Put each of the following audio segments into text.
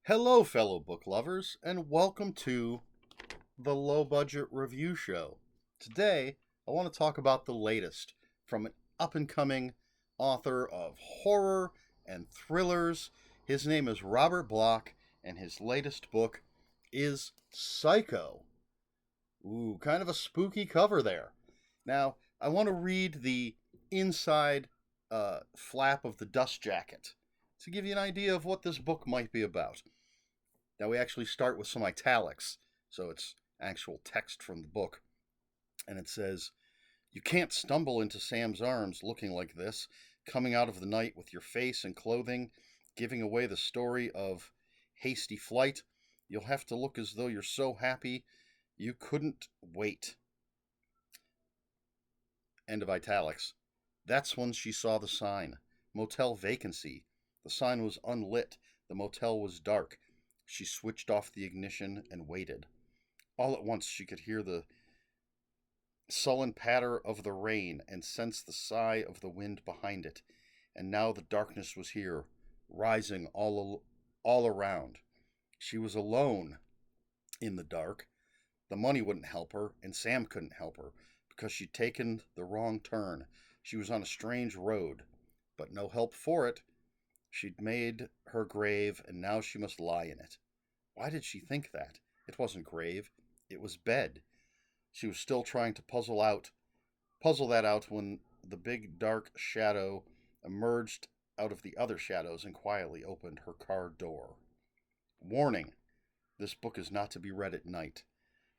Hello, fellow book lovers, and welcome to the Low Budget Review Show. Today, I want to talk about the latest from an up and coming author of horror and thrillers. His name is Robert Bloch, and his latest book is Psycho. Ooh, kind of a spooky cover there. Now, I want to read the inside flap of the dust jacket to give you an idea of what this book might be about. Now, we actually start with some italics, so it's actual text from the book. And it says, "You can't stumble into Sam's arms looking like this, coming out of the night with your face and clothing, giving away the story of hasty flight. You'll have to look as though you're so happy you couldn't wait." End of italics. That's when she saw the sign. Motel vacancy. The sign was unlit. The motel was dark. She switched off the ignition and waited. All at once she could hear the sullen patter of the rain and sense the sigh of the wind behind it. And now the darkness was here, rising all around. She was alone in the dark. The money wouldn't help her, and Sam couldn't help her, because she'd taken the wrong turn. She was on a strange road, but no help for it. She'd made her grave, and now she must lie in it. Why did she think that? It wasn't grave, it was bed. She was still trying to puzzle that out when the big dark shadow emerged out of the other shadows and quietly opened her car door. Warning: this book is not to be read at night,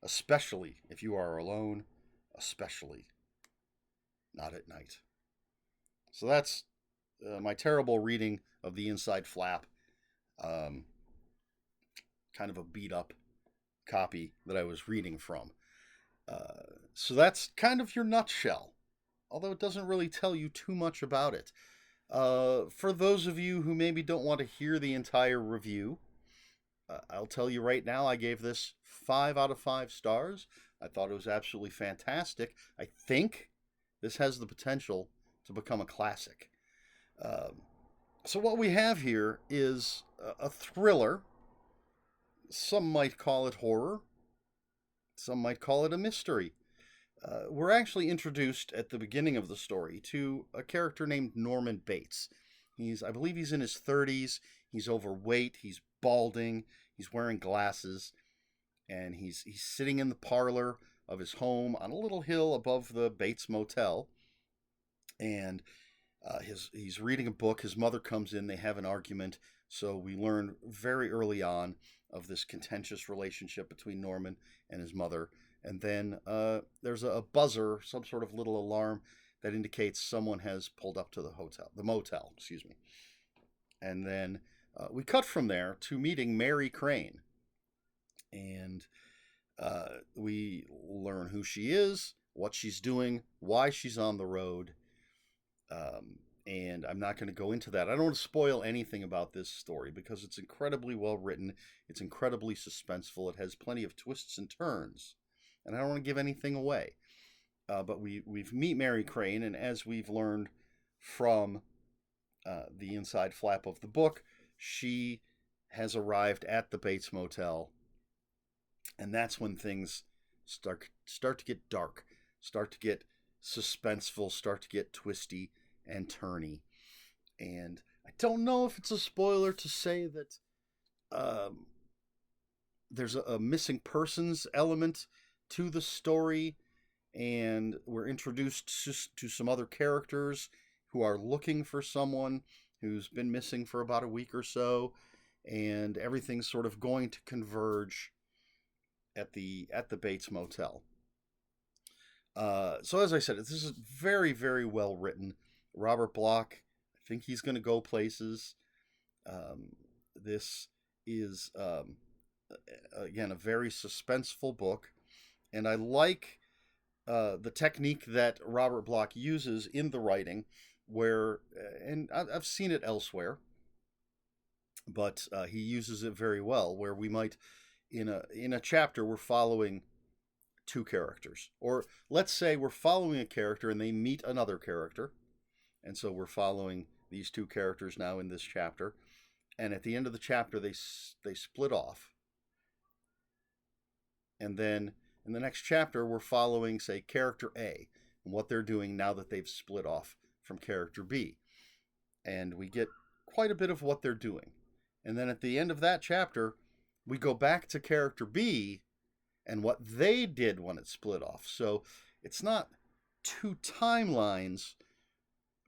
especially if you are alone, especially not at night. So that's my terrible reading of the inside flap. Um, Kind of a beat up copy that I was reading from. So that's kind of your nutshell, although it doesn't really tell you too much about it. For those of you who maybe don't want to hear the entire review, I'll tell you right now, I gave this 5 out of 5 stars. I thought it was absolutely fantastic. I think this has the potential to become a classic. So, what we have here is a thriller. Some might call it horror, some might call it a mystery. We're actually introduced at the beginning of the story to a character named Norman Bates. I believe he's in his 30s. He's overweight. He's balding. He's wearing glasses, and he's sitting in the parlor of his home on a little hill above the Bates Motel, and he's reading a book. His mother comes in. They have an argument. So we learn very early on of this contentious relationship between Norman and his mother. And then there's a buzzer, some sort of little alarm that indicates someone has pulled up to the motel, excuse me. And then we cut from there to meeting Mary Crane. And we learn who she is, what she's doing, why she's on the road. And I'm not going to go into that. I don't want to spoil anything about this story because it's incredibly well written. It's incredibly suspenseful. It has plenty of twists and turns. And I don't want to give anything away. But we've meet Mary Crane, and as we've learned from the inside flap of the book, she has arrived at the Bates Motel. And that's when things start to get dark, start to get suspenseful, start to get twisty and turny. And I don't know if it's a spoiler to say that there's a missing persons element to the story, and we're introduced to some other characters who are looking for someone who's been missing for about a week or so, and everything's sort of going to converge at the Bates Motel. So as I said, this is very, very well written. Robert Bloch, I think he's going to go places. This is, again, a very suspenseful book. And I like the technique that Robert Bloch uses in the writing, where, and I've seen it elsewhere, but he uses it very well, where we might, in a chapter, we're following two characters. Or let's say we're following a character and they meet another character. And so we're following these two characters now in this chapter. and at the end of the chapter they split off, and then in the next chapter we're following, say, character A and what they're doing now that they've split off from character B, and we get quite a bit of what they're doing. And then at the end of that chapter, we go back to character B and what they did when it split off. So it's not two timelines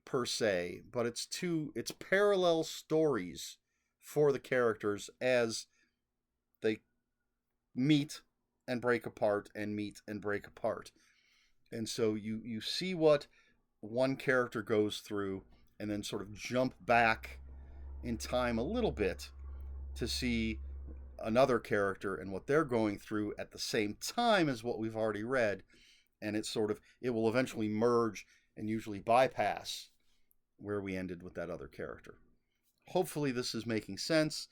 per se, but it's parallel stories for the characters as they meet and break apart and meet and break apart. And so you see what one character goes through and then sort of jump back in time a little bit to see another character and what they're going through at the same time as what we've already read, and it will eventually merge and usually bypass where we ended with that other character. Hopefully this is making sense,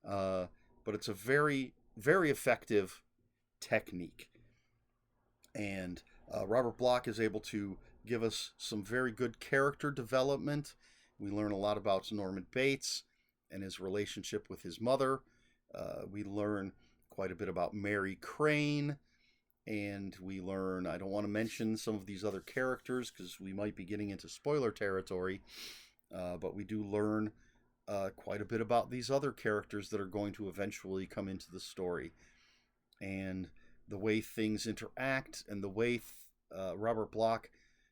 but it's a very, very effective technique. And Robert Bloch is able to give us some very good character development. We learn a lot about Norman Bates and his relationship with his mother. We learn quite a bit about Mary Crane, and we learn, I don't want to mention some of these other characters because we might be getting into spoiler territory, but we do learn quite a bit about these other characters that are going to eventually come into the story, and the way things interact, and the way Robert Bloch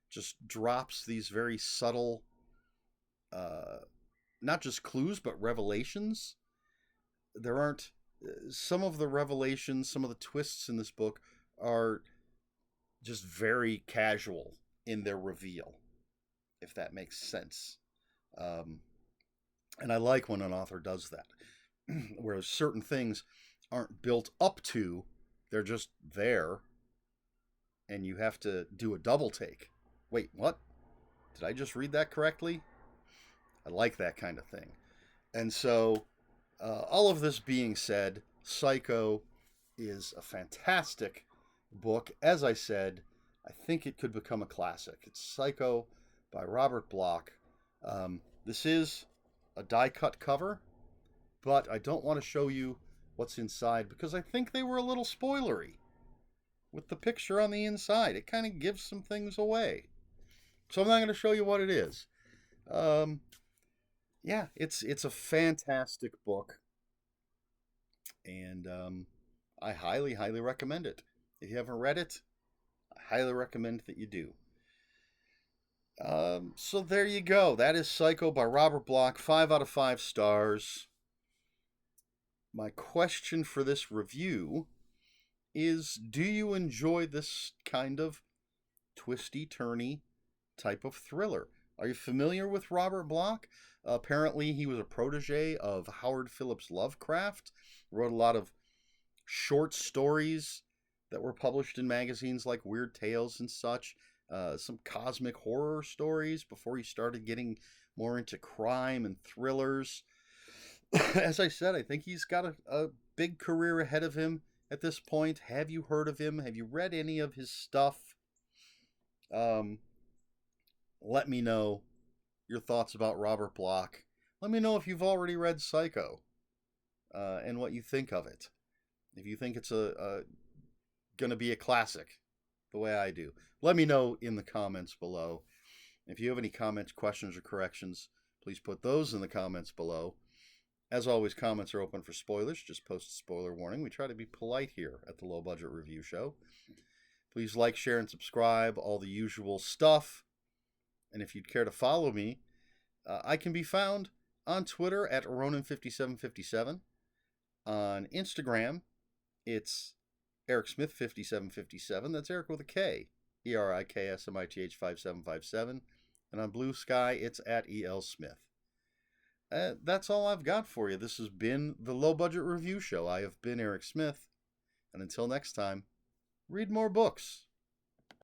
just drops these very subtle, not just clues, but revelations. There aren't, some of the revelations, some of the twists in this book are just very casual in their reveal, if that makes sense. And I like when an author does that, whereas certain things aren't built up to, they're just there, and you have to do a double take. Wait, what? Did I just read that correctly? I like that kind of thing. And so, all of this being said, Psycho is a fantastic book. As I said, I think it could become a classic. It's Psycho by Robert Bloch. This is a die-cut cover, but I don't want to show you what's inside because I think they were a little spoilery with the picture on the inside. It kind of gives some things away. So I'm not going to show you what it is. Yeah, it's a fantastic book, and I highly, highly recommend it. If you haven't read it, I highly recommend that you do. So there you go. That is Psycho by Robert Bloch. 5 out of 5 stars. My question for this review is, do you enjoy this kind of twisty, turny type of thriller? Are you familiar with Robert Bloch? Apparently, he was a protege of Howard Phillips Lovecraft, wrote a lot of short stories that were published in magazines like Weird Tales and such, some cosmic horror stories before he started getting more into crime and thrillers. As I said, I think he's got a big career ahead of him at this point. Have you heard of him? Have you read any of his stuff? Let me know your thoughts about Robert Bloch. Let me know if you've already read Psycho and what you think of it. If you think it's going to be a classic, the way I do. Let me know in the comments below. If you have any comments, questions, or corrections, please put those in the comments below. As always, comments are open for spoilers. Just post a spoiler warning. We try to be polite here at the Low Budget Review Show. Please like, share, and subscribe. All the usual stuff. And if you'd care to follow me, I can be found on Twitter at Ronin5757. On Instagram, it's Eric Smith 5757. That's Eric with a K. ERIKSMITH 5757. And on Blue Sky, it's at EL Smith. That's all I've got for you. This has been the Low Budget Review Show. I have been Eric Smith. And until next time, read more books.